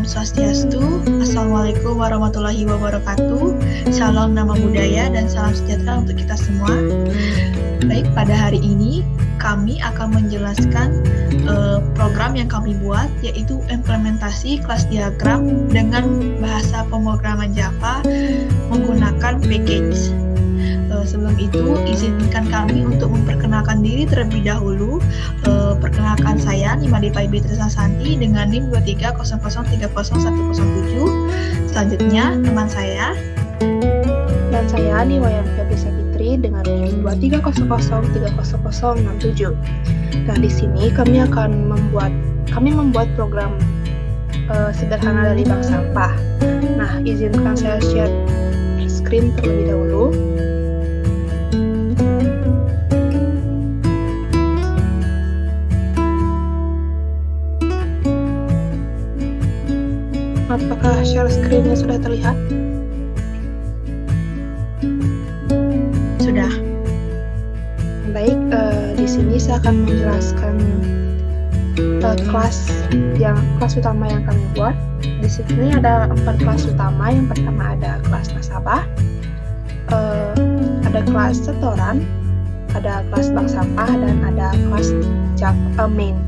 Om Swastiastu, Assalamualaikum warahmatullahi wabarakatuh, Salam Nama Budaya dan salam sejahtera untuk kita semua. Baik, pada hari ini kami akan menjelaskan program yang kami buat, yaitu implementasi kelas diagram dengan bahasa pemrograman Java menggunakan package. Sebelum itu, izinkan kami untuk memperkenalkan diri terlebih dahulu. Perkenalkan saya, Nima Depaibri Trisnasanti dengan NIM 2300301007. Selanjutnya, teman saya. Dan saya, Niwayan Febri Savitri dengan NIM 2300301067. Nah, di sini kami membuat program sederhana dari bank sampah. Nah, izinkan saya share screen terlebih dahulu. Apakah share screen-nya sudah terlihat? Sudah. Baik, di sini saya akan menjelaskan kelas utama yang kami buat. Di sini ada 4 kelas utama. Yang pertama ada kelas nasabah, ada kelas setoran, ada kelas bank sampah, dan ada kelas main.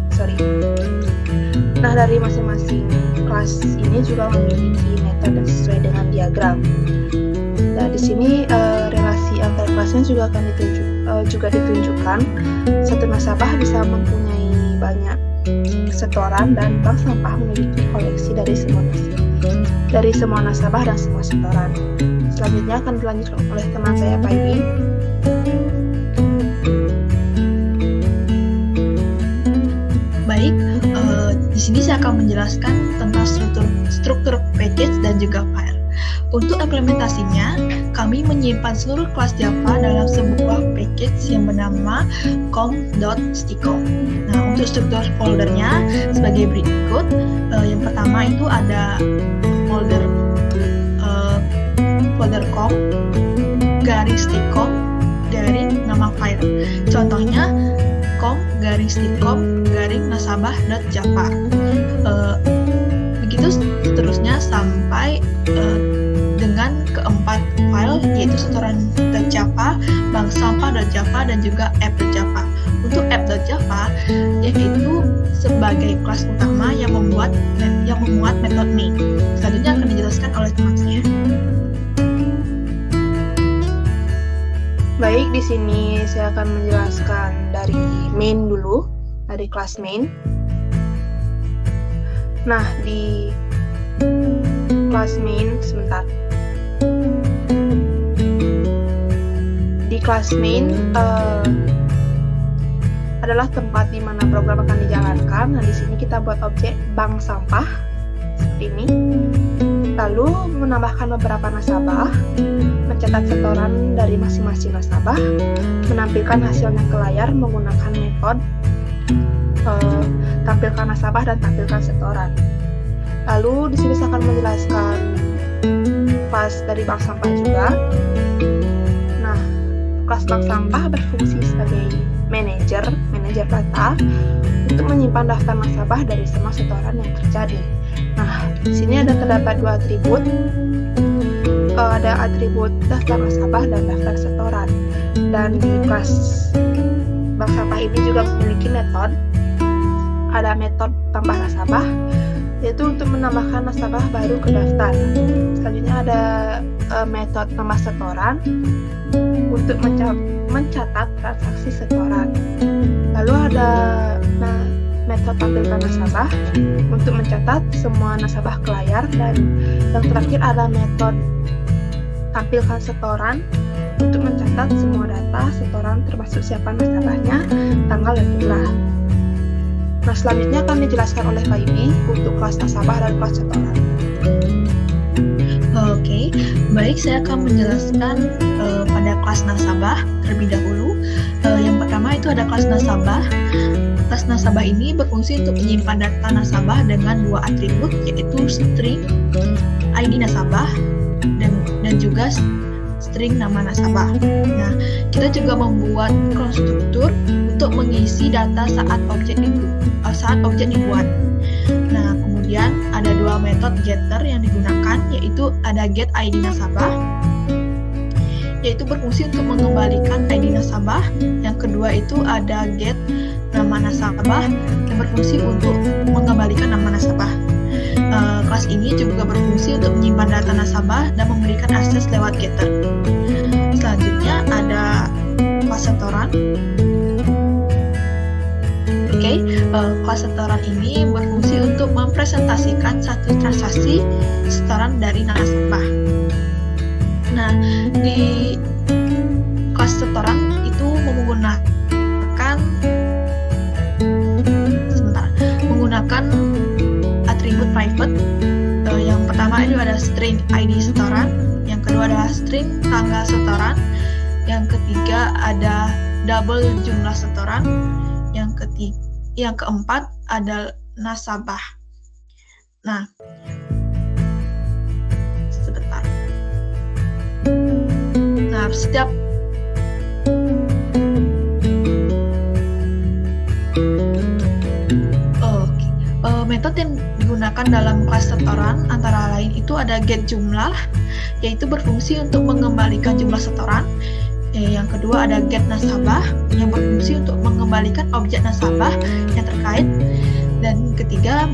Nah, dari masing-masing kelas ini juga memiliki metode sesuai dengan diagram. Nah, di sini relasi antar kelasnya juga akan ditunjukkan. Satu nasabah bisa mempunyai banyak setoran dan bank sampah memiliki koleksi dari semua nasabah dan semua setoran. Selanjutnya akan dilanjutkan oleh teman saya, Pak Ibi. Baik, di sini saya akan menjelaskan tentang struktur package dan juga file. Untuk implementasinya, kami menyimpan seluruh kelas Java dalam sebuah package yang bernama com.sticom. Nah, untuk struktur foldernya sebagai berikut. Yang pertama itu ada folder com /sticom nama file. Contohnya com/sticom/nasabah.java. Begitu seterusnya sampai dengan keempat file, yaitu setoran.java, bank sampah.java, dan juga app.java. Untuk app.java, yaitu sebagai kelas utama yang memuat metode main. Selanjutnya akan dijelaskan oleh teman saya. Baik, di sini saya akan menjelaskan dari main dulu, dari kelas main. Nah, di kelas main, Di kelas main adalah tempat di mana program akan dijalankan. Nah, di sini kita buat objek bank sampah seperti ini. Lalu menambahkan beberapa nasabah, mencatat setoran dari masing-masing nasabah, menampilkan hasilnya ke layar menggunakan metode tampilkan nasabah dan tampilkan setoran. Lalu di sini saya akan menjelaskan kelas dari bank sampah juga. Nah, kelas bank sampah berfungsi sebagai manajer data untuk menyimpan daftar nasabah dari semua setoran yang terjadi. Nah, di sini terdapat 2 atribut. Ada atribut daftar nasabah dan daftar setoran. Dan di kelas bank sampah ini juga memiliki metode. Ada metode tambah nasabah, yaitu untuk menambahkan nasabah baru ke daftar. Selanjutnya ada metode tambah setoran untuk mencatat transaksi setoran. Lalu ada metode tampilkan nasabah untuk mencatat semua nasabah ke layar, dan yang terakhir ada metode tampilkan setoran untuk mencatat semua data setoran termasuk siapa nasabahnya, tanggal, dan jumlah. Nah, selanjutnya akan dijelaskan oleh Pak Ibi untuk kelas nasabah dan kelas setoran. Oke, baik, saya akan menjelaskan pada kelas nasabah terlebih dahulu. Yang pertama itu ada kelas nasabah. Kelas nasabah ini berfungsi untuk menyimpan data nasabah dengan 2 atribut, yaitu string ID nasabah dan juga string nama nasabah. Nah, kita juga membuat konstruktur untuk mengisi data saat objek dibuat. Nah, kemudian ada ada dua metode getter yang digunakan, yaitu ada get ID nasabah, yaitu berfungsi untuk mengembalikan ID nasabah. Yang kedua itu ada get nama nasabah yang berfungsi untuk mengembalikan nama nasabah. Kelas ini juga berfungsi untuk menyimpan data nasabah dan memberikan akses lewat getter. Selanjutnya ada kelas setoran. Kelas setoran ini berfungsi untuk mempresentasikan satu transaksi setoran dari nasabah. Nah, di kelas setoran itu menggunakan atribut private. Yang pertama itu ada string ID setoran, yang kedua adalah string tanggal setoran, yang ketiga ada double jumlah setoran, yang keempat ada nasabah. Nah, sebentar. Nah, setiap metode yang digunakan dalam kelas setoran antara lain itu ada get jumlah, yaitu berfungsi untuk mengembalikan jumlah setoran. Yang kedua ada get nasabah yang berfungsi untuk mengembalikan objek nasabah yang terkait, dan ketiga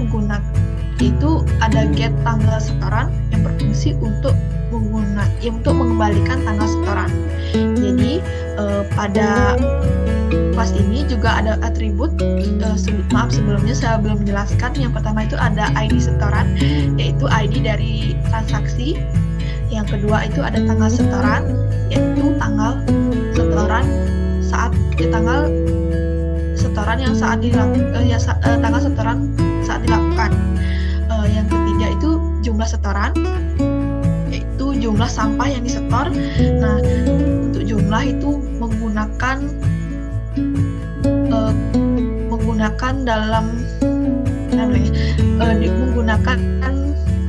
itu ada get tanggal setoran yang berfungsi untuk mengembalikan tanggal setoran. Jadi pada kelas ini juga ada atribut. Sebelumnya saya belum menjelaskan. Yang pertama itu ada ID setoran, yaitu ID dari transaksi. Yang kedua itu ada tanggal setoran, yaitu tanggal setoran saat dilakukan. Yang ketiga itu jumlah setoran, yaitu jumlah sampah yang disetor. Nah, untuk jumlah itu menggunakan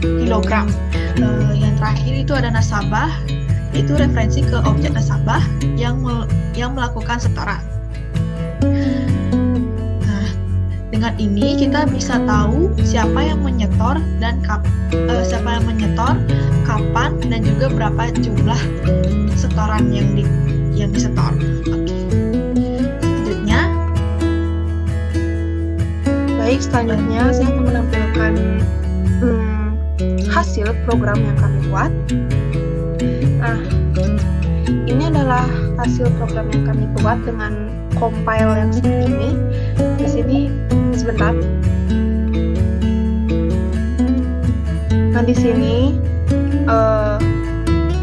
kilogram. Yang terakhir itu ada nasabah, yaitu referensi ke objek nasabah yang melakukan setoran. Nah, dengan ini kita bisa tahu siapa yang menyetor, kapan, dan juga berapa jumlah setoran yang disetor. Selanjutnya saya akan menampilkan hasil program yang kami buat. Nah, ini adalah hasil program yang kami buat dengan compile yang seperti ini. Di sini sebentar. Nah, di sini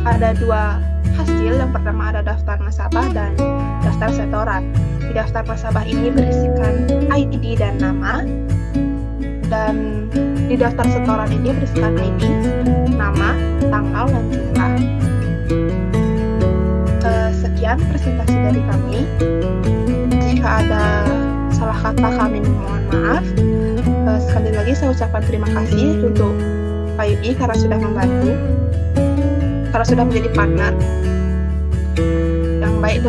ada dua hasil. Yang pertama ada daftar nasabah dan daftar setoran. Di daftar nasabah ini berisikan ID dan nama, dan di daftar setoran ini berisikan ID, nama, tanggal, dan jumlah. Sekian presentasi dari kami. Jika ada salah kata kami mohon maaf. Sekali lagi saya ucapkan terima kasih untuk Pak Yudi karena sudah membantu, karena sudah menjadi partner yang baik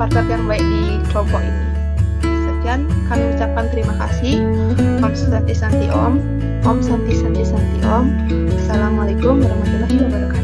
partner yang baik di kelompok ini. Sekian, kami ucapkan terima kasih. Om Santi Santi Om. Om Santi Santi Santi Om. Assalamualaikum warahmatullahi wabarakatuh.